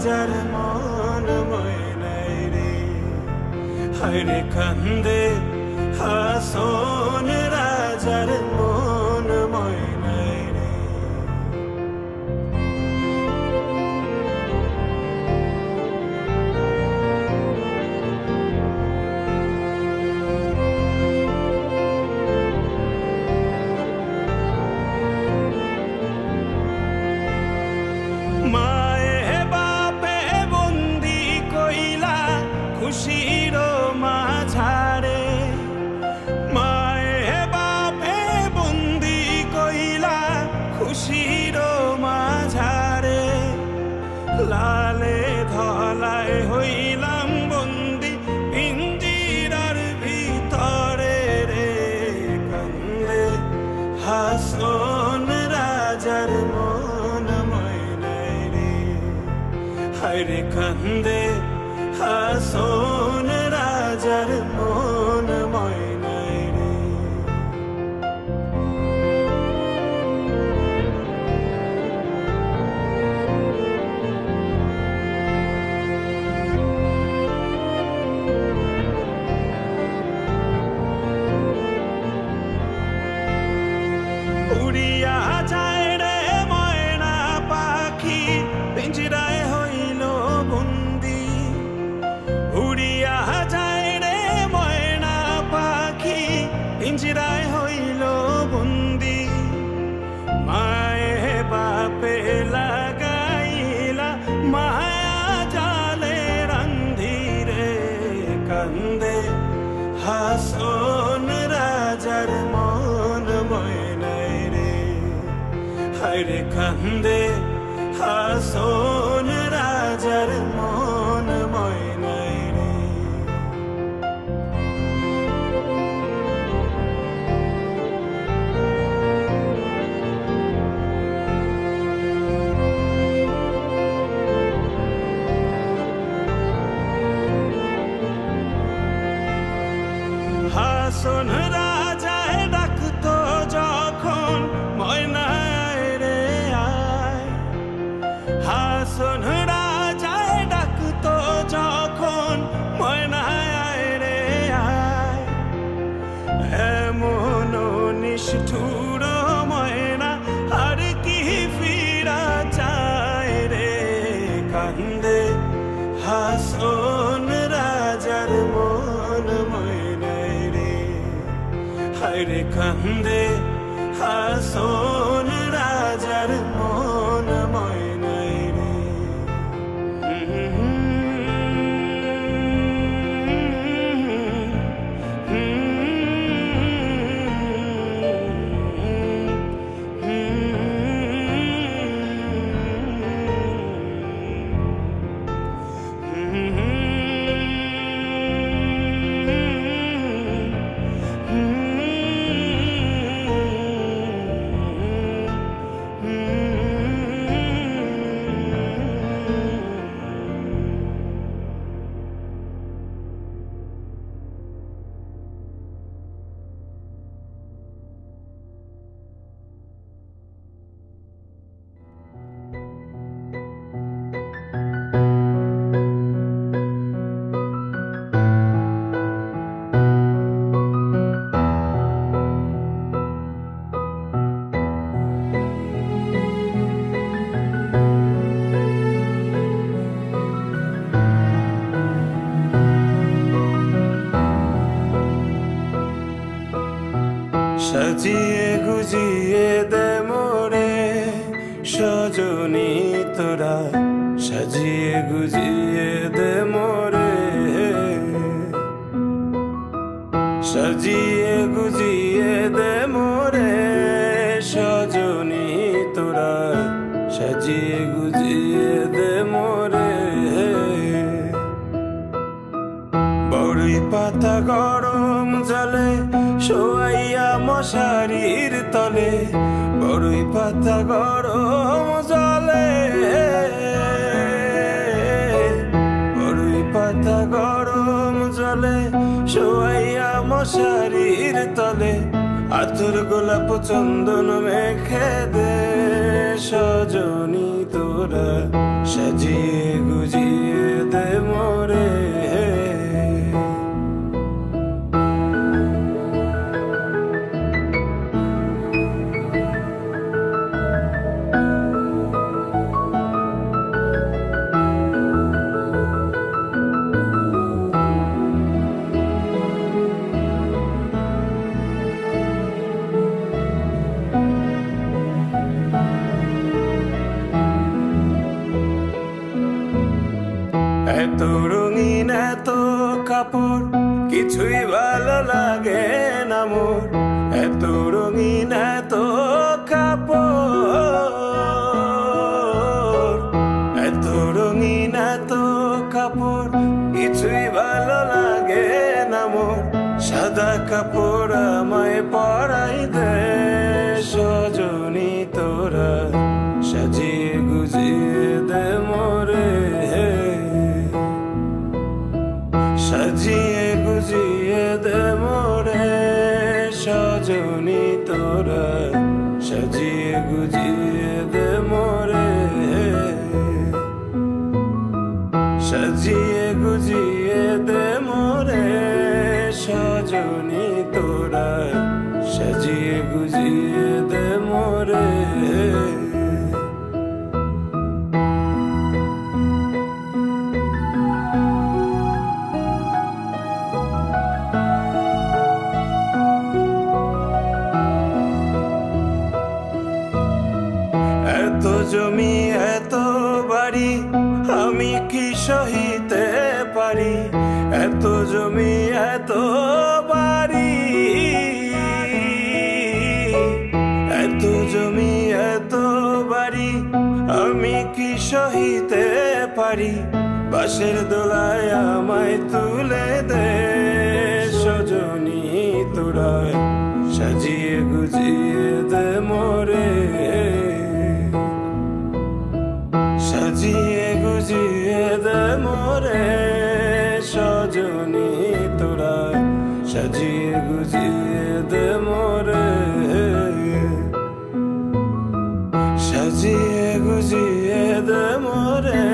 রাজার মন ময়নাই রে হায়রে কান্দে হাসন রাজার মন ময়নাই রে খুশির মাঝারে মায়ে বাপে বন্দি কইলা খুশির মাঝারে লালে ধলায় হইলাম বন্দি পিঞ্জিরার ভিতরে রে কান্দে হাসন রাজার মন ময়নাই রে হায়রে কান্দে হাসন রাজার মন ময়নাই রে উড়িয়া যায় রে ময়না পাখি পিঞ্জিরায় হইল বন্দি উড়িয়া যায় রে ময়না পাখি পিঞ্জিরায় হইল বন্দি মায়ে বাপে লাগাইলা মায়া জালে রান্ধিরে কান্দে হাসন রাজার মন ময়নাই রে হায়রে কান্দে হাসন রাজার মন ময়নাই রে হাসন রাজায় ডাকতো যখন ময়নাই রে আয় হাসন রাজায় ডাকতো যখন ময়নাই রে আয় এমন নিষ্ঠুর ময়না আর কি ফিরা চায় রে কান্দে হাসন রাজার মন ময়নাই রে হায়রে কান্দে হাসন রাজার মন ময়নাই রে সাজিয়ে গুজিয়ে দে মোরে সজনী তোরা সাজিয়ে গুজিয়ে দে মোরে সাজিয়ে গুজিয়ে দে মোরে সজনী তোরা সাজিয়ে গুজিয়ে দে মোরে বড়ই পাতা গরম জলে শোয়াইয়া মশারির তলে বড়ই পাতা গরম জলে বড়ই পাতা গরম জলে শোয়াইয়া মশারির তলে আতর গোলাপ চন্দন মেখে দে সজনী তোরা সাজিয়ে গুজিয়ে দে মোরে। এত রঙিন এত কাপড় কিছুই ভালো লাগে না মোর। এত রঙিন এত কাপড়, এত রঙিন এত কাপড় কিছুই ভালো লাগে না মোর। সাদা কাপড় আমায় পরাই দে সজনী তোরা, সাজিয়ে গুজিয়ে দে মোরে। সাজিয়ে গুজিয়ে দে মোরে সজনী তোরা, সাজিয়ে গুজিয়ে দে মোরে। সাজিয়ে গুজিয়ে দে মোরে সজনী তোরা, সাজিয়ে গুজিয়ে দে মোরে। এত জমি এত বাড়ি আমি কি সহিতে পারি। এত জমি এত বাড়ি, এত জমি এত বাড়ি আমি কি সহিতে পারি। বাঁশের দোলায় আমায় তুলে দে সজনী তোরা, সাজিয়ে গুজিয়ে দে মোরে। সাজিয়ে গুজিয়ে দে মোরে সজনী তোরা, সাজিয়ে গুজিয়ে দে মোরে। সাজিয়ে গুজিয়ে দে মোরে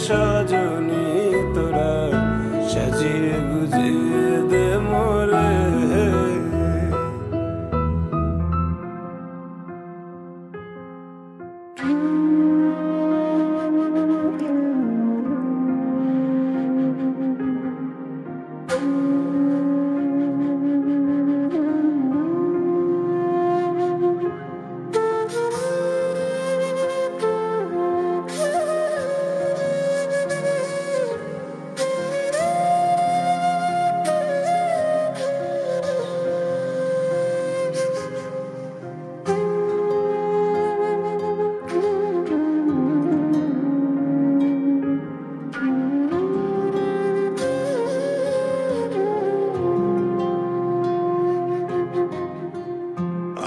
সজনী তোরা, সাজিয়ে গুজিয়ে দে মোরে।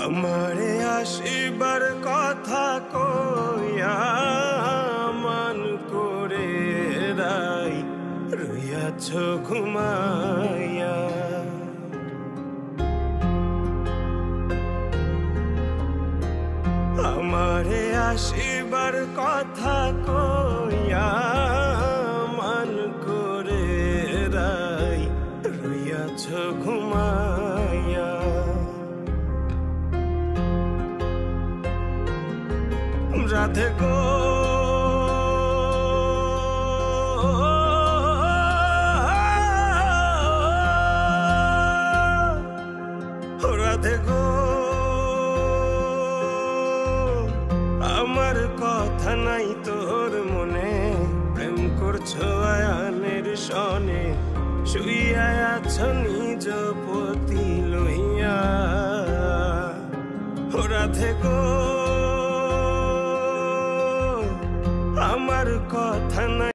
আমারে আসিবার কথা কইয়া মান করে রাই রইয়াছ ঘুমাইয়া। আমারে আসিবার কথা কইয়া মান করে রাই রইয়াছ ঘুমাইয়া। রাধে গো রাধে গো, আমার কথা নাই তোর মনে। প্রেম করছো আয়ানের সনে, শুইয়া আছো নিজ পতি লইয়া। রাধে গো, আমার কথা নাই।